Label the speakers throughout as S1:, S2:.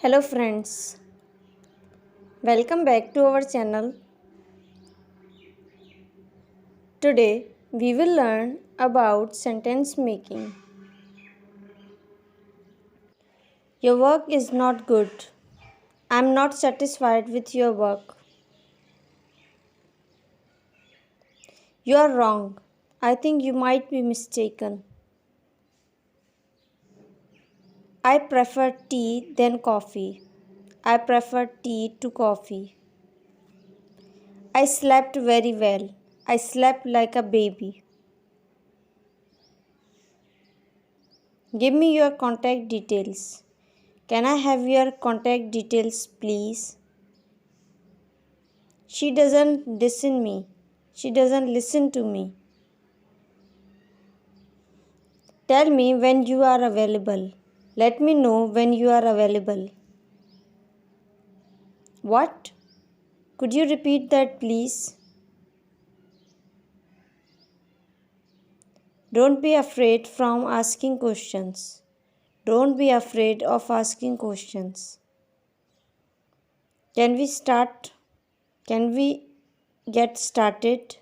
S1: Hello friends, welcome back to our channel. Today we will learn about sentence making. Your work is not good. I am not satisfied with your work. You are wrong. I think you might be mistaken. I prefer tea than coffee. I prefer tea to coffee. I slept very well. I slept like a baby. Give me your contact details. Can I have your contact details, please? She doesn't listen me. She doesn't listen to me. Tell me when you are available. Let me know when you are available. What? Could you repeat that, please? Don't be afraid from asking questions. Don't be afraid of asking questions. Can we start? Can we get started?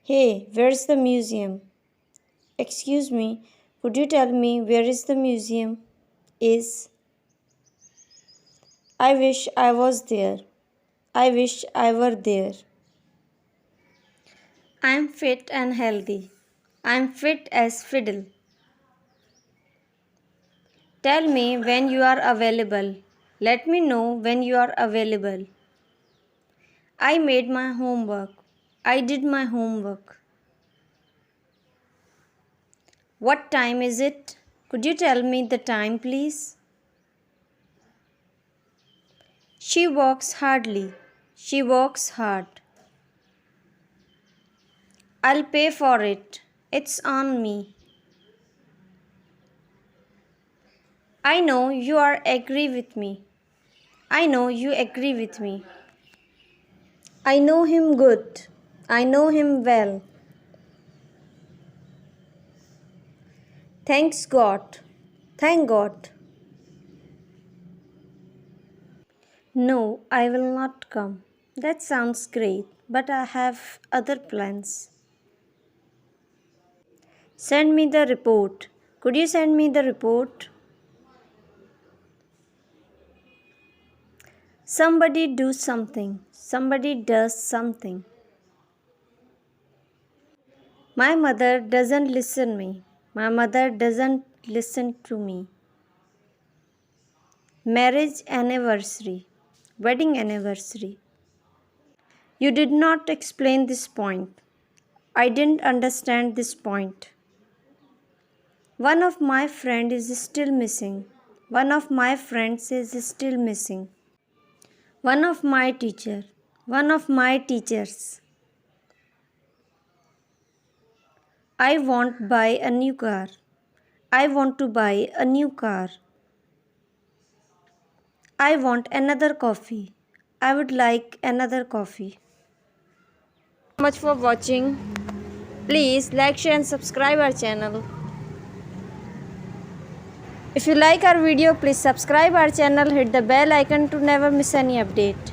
S1: Hey, where's the museum? Excuse me, could you tell me where is the museum? I wish I was there. I wish I were there. I am fit and healthy. I am fit as fiddle. Tell me when you are available. Let me know when you are available. I made my homework. I did my homework. What time is it? Could you tell me the time, please? She works hardly. She works hard. I'll pay for it. It's on me. I know you are agree with me. I know you agree with me. I know him good. I know him well. Thanks God. Thank God. No, I will not come. That sounds great, but I have other plans. Send me the report. Could you send me the report? Somebody do something. Somebody does something. My mother doesn't listen me. My mother doesn't listen to me. Marriage anniversary. Wedding anniversary. You did not explain this point. I didn't understand this point. One of my friends is still missing. One of my friends is still missing. One of my teacher. One of my teachers. I want buy a new car. I want to buy a new car. I want another coffee. I would like another coffee. Thank you much for watching. Please like, share and subscribe our channel. If you like our video, please subscribe our channel, hit the bell icon to never miss any update.